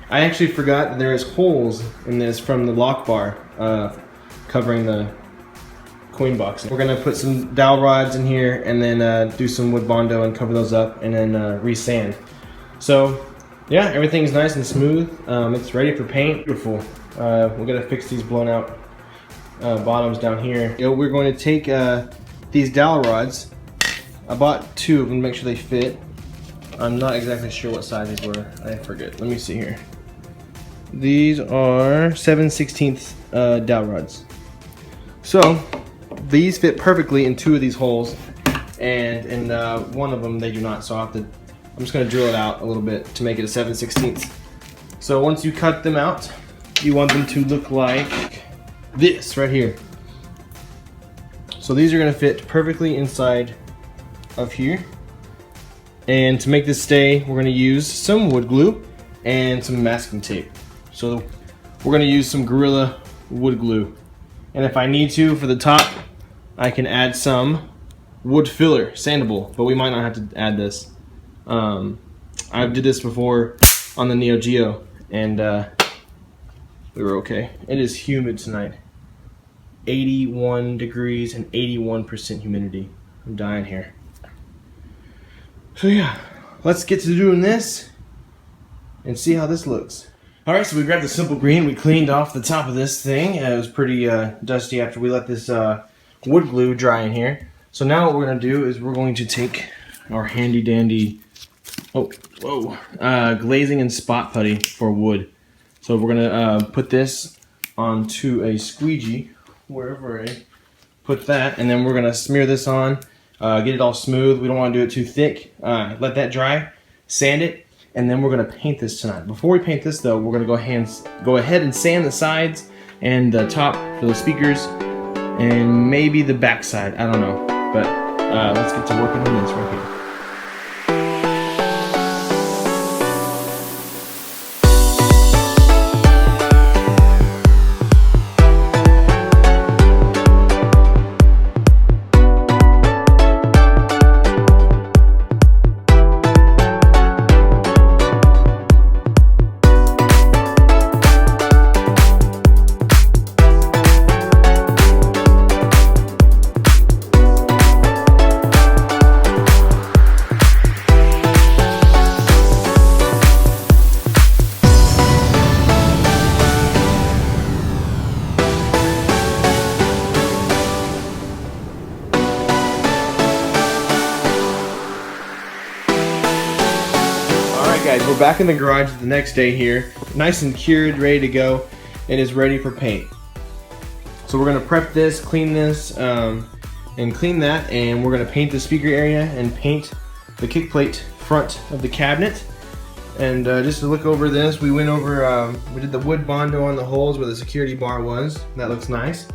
I actually forgot that there is holes in this from the lock bar covering the coin box. We're gonna put some dowel rods in here and then do some wood bondo and cover those up and then re-sand. So yeah, everything's nice and smooth. It's ready for paint. Beautiful. We're gonna fix these blown out bottoms down here. We're going to take these dowel rods. I bought 2 of them to make sure they fit. I'm not exactly sure what size these were. I forget. Let me see here. These are 7/16 dowel rods. So these fit perfectly in 2 of these holes, and in one of them they do not. So I'm just going to drill it out a little bit to make it a 7/16. So once you cut them out, you want them to look like this right here. So these are going to fit perfectly inside of here. And to make this stay, we're going to use some wood glue and some masking tape. So we're going to use some Gorilla wood glue. And if I need to, for the top, I can add some wood filler, sandable, but we might not have to add this. I did this before on the Neo Geo, and we were okay. It is humid tonight. 81 degrees and 81% humidity. I'm dying here. So yeah, let's get to doing this and see how this looks. Alright, so we grabbed the simple green. We cleaned off the top of this thing. It was pretty dusty after we let this wood glue dry in here. So now what we're going to do is we're going to take our handy dandy glazing and spot putty for wood. So we're going to put this onto a squeegee, wherever I put that, and then we're going to smear this on. Get it all smooth. We don't want to do it too thick. Let that dry, sand it, and then we're going to paint this tonight. Before we paint this though, we're going to go ahead and sand the sides and the top for the speakers and maybe the back side. I don't know, but let's get to working on this right here. Guys, we're back in the garage the next day here, nice and cured, ready to go, and is ready for paint. So we're gonna prep this, clean this, and clean that, and we're gonna paint the speaker area and paint the kick plate front of the cabinet. And just to look over this, we went over, we did the wood bondo on the holes where the security bar was. That looks nice.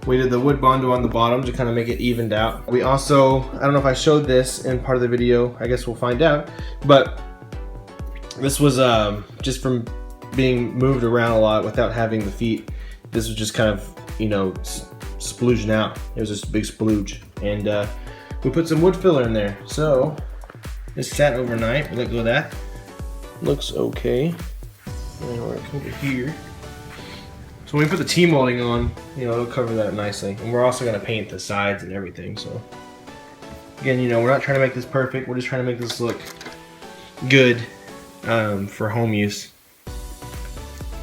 We did the wood bondo on the bottom to kind of make it evened out. We also, I don't know if I showed this in part of the video, I guess we'll find out, but this was just from being moved around a lot without having the feet. This was just kind of, you know, splooging out. It was just a big splooge. And we put some wood filler in there. So this sat overnight. Let go of that. Looks okay. And we're over here. So when we put the T-molding on, you know, it'll cover that nicely. And we're also going to paint the sides and everything. So again, you know, we're not trying to make this perfect. We're just trying to make this look good. For home use.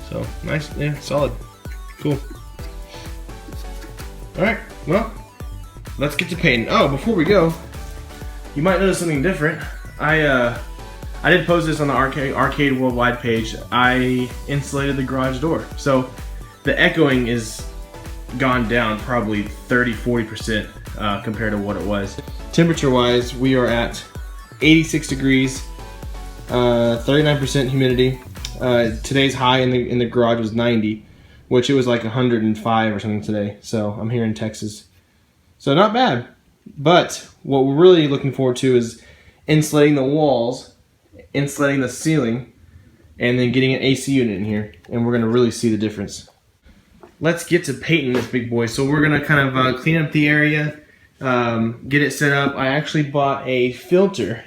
So nice, yeah, solid, cool. All right, well, let's get to painting. Oh, before we go, you might notice something different. I did post this on the Arcade Worldwide page. I insulated the garage door, so the echoing is gone down probably 30–40% compared to what it was. Temperature-wise, we are at 86 degrees. 39% humidity. Today's high in the garage was 90, which it was like 105 or something today. So I'm here in Texas. So not bad. But what we're really looking forward to is insulating the walls, insulating the ceiling, and then getting an AC unit in here. And we're going to really see the difference. Let's get to painting this big boy. So we're going to kind of clean up the area, get it set up. I actually bought a filter,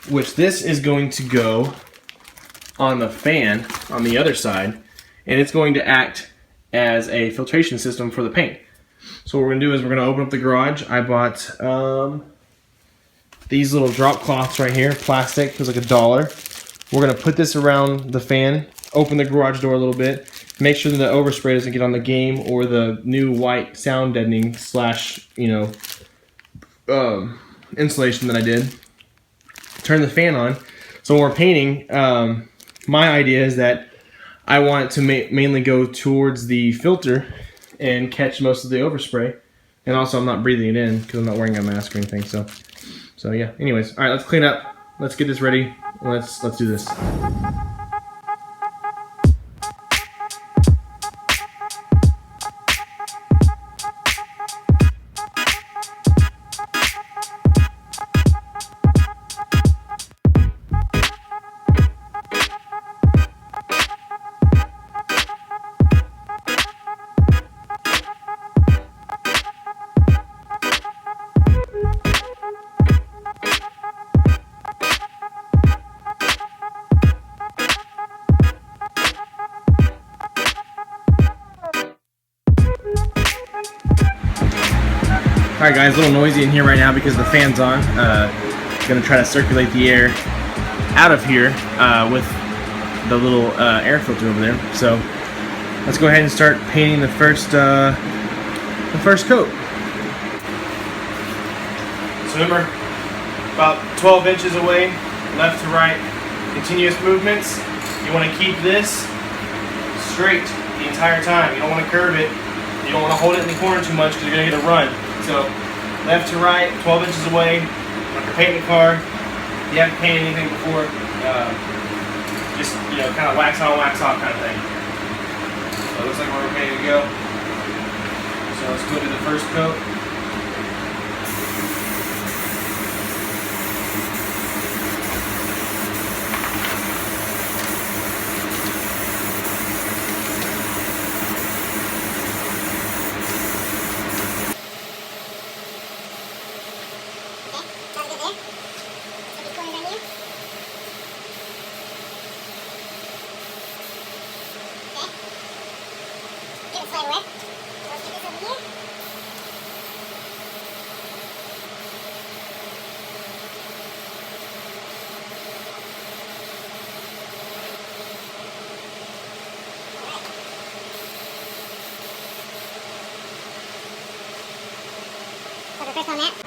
which this is going to go on the fan on the other side, and it's going to act as a filtration system for the paint. So what we're going to do is we're going to open up the garage. I bought these little drop cloths right here, plastic, it was like $1. We're going to put this around the fan, open the garage door a little bit, make sure that the overspray doesn't get on the game or the new white sound deadening slash, insulation that I did. Turn the fan on. So when we're painting, my idea is that I want it to mainly go towards the filter and catch most of the overspray. And also I'm not breathing it in because I'm not wearing a mask or anything. So yeah, anyways. Alright, let's clean up. Let's get this ready. Let's do this. Alright guys, a little noisy in here right now because the fan's on. Gonna try to circulate the air out of here with the little air filter over there. So let's go ahead and start painting the first coat. So remember, about 12 inches away, left to right, continuous movements. You want to keep this straight the entire time. You don't want to curve it. You don't want to hold it in the corner too much because you're going to get a run. So left to right, 12 inches away. Like you're painting a car, you haven't painted anything before, just kind of wax on, wax off kind of thing. So it looks like we're ready to go. So let's go to the first coat.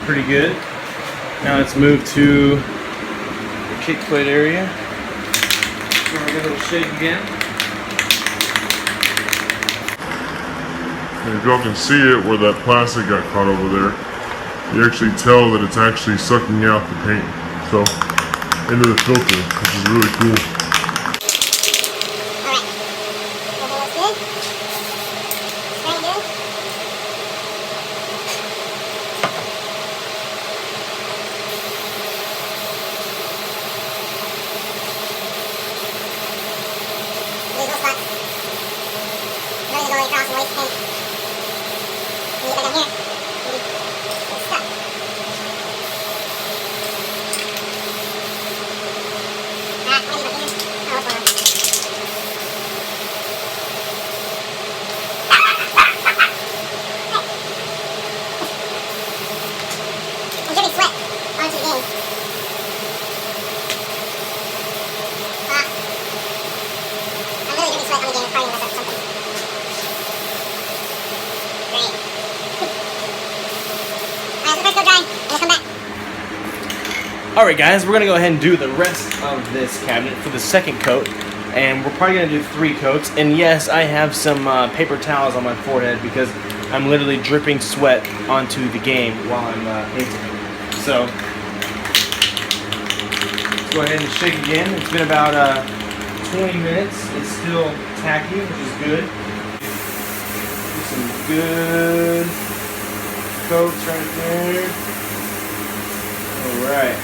Pretty good. Now let's move to the kick plate area. So we're going to shake again. And if y'all can see it where that plastic got caught over there, you actually tell that it's actually sucking out the paint. So into the filter, which is really cool. Alright guys, we're going to go ahead and do the rest of this cabinet for the second coat, and we're probably going to do 3 coats. And yes, I have some paper towels on my forehead because I'm literally dripping sweat onto the game while I'm painting. So let's go ahead and shake again. It's been about 20 minutes. It's still tacky, which is good. Some good coats right there. Alright.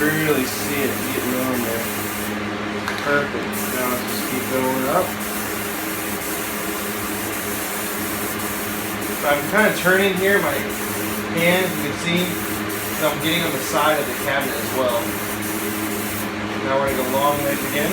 Really see it getting on there. Perfect. Now let's just keep going up. So I'm kind of turning here my hand, you can see, so I'm getting on the side of the cabinet as well. Now we're going to go long ways again.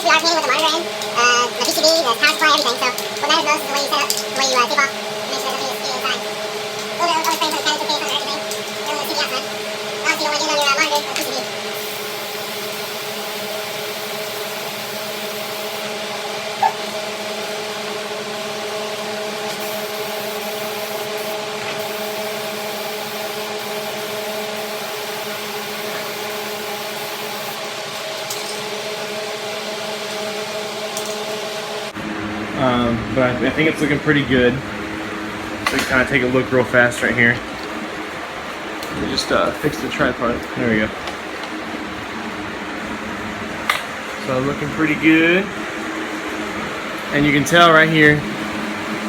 We are painting with the monitor in, the PCB, the power supply, everything. So what matters most is the way you set up, the way you take off, and make sure everything is inside. Always frame for the cabinet case on everything. You don't want to see the outside. Obviously, you don't want to use on your monitor or PCB. But I think it's looking pretty good. So kind of take a look real fast right here. Let me just fix the tripod. There we go. So looking pretty good. And you can tell right here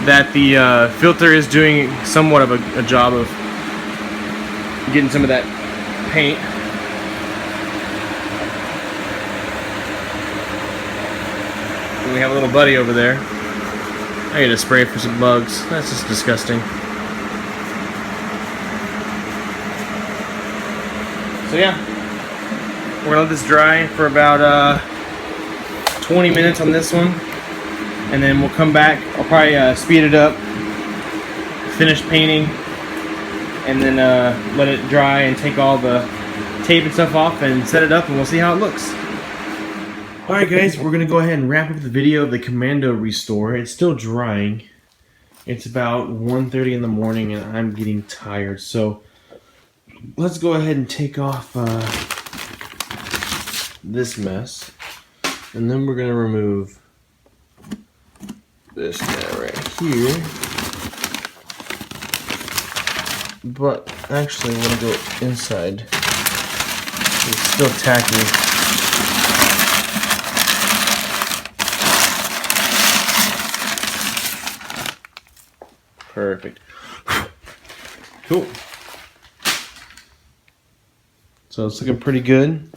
that the filter is doing somewhat of a job of getting some of that paint. And we have a little buddy over there. I need to spray for some bugs. That's just disgusting. So yeah, we're gonna let this dry for about 20 minutes on this one, and then we'll come back. I'll probably speed it up, finish painting, and then let it dry and take all the tape and stuff off and set it up, and we'll see how it looks. Alright guys, we're going to go ahead and wrap up the video of the Commando restore. It's still drying. It's about 1:30 in the morning and I'm getting tired. So let's go ahead and take off this mess. And then we're going to remove this guy right here. But actually I'm going to go inside. It's still tacky. Perfect. Cool. So it's looking pretty good.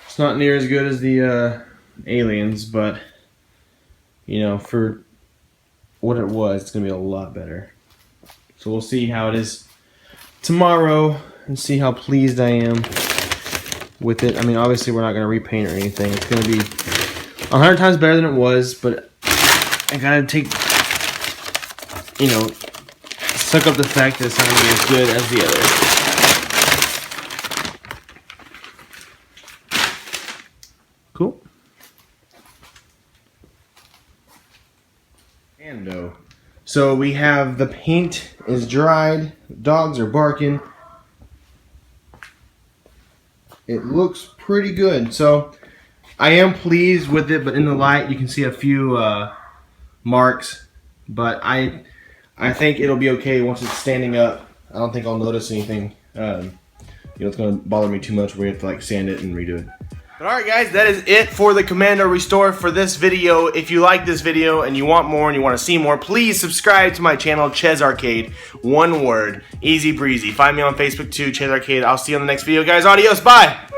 It's not near as good as the aliens, but you know, for what it was, it's gonna be a lot better. So we'll see how it is tomorrow and see how pleased I am with it. I mean, obviously we're not gonna repaint or anything. It's gonna be 100 times better than it was, but I gotta take, you know, suck up the fact that it's not going to be as good as the other. Cool. Commando. So we have the paint is dried, dogs are barking. It looks pretty good. So I am pleased with it, but in the light you can see a few marks, but I think it'll be okay once it's standing up. I don't think I'll notice anything. You know, it's gonna bother me too much where we have to like sand it and redo it. But alright guys, that is it for the Commando restore for this video. If you like this video and you want more and you want to see more, please subscribe to my channel, ChezArcade. One word, easy breezy. Find me on Facebook too, ChezArcade. I'll see you on the next video guys. Adios, bye!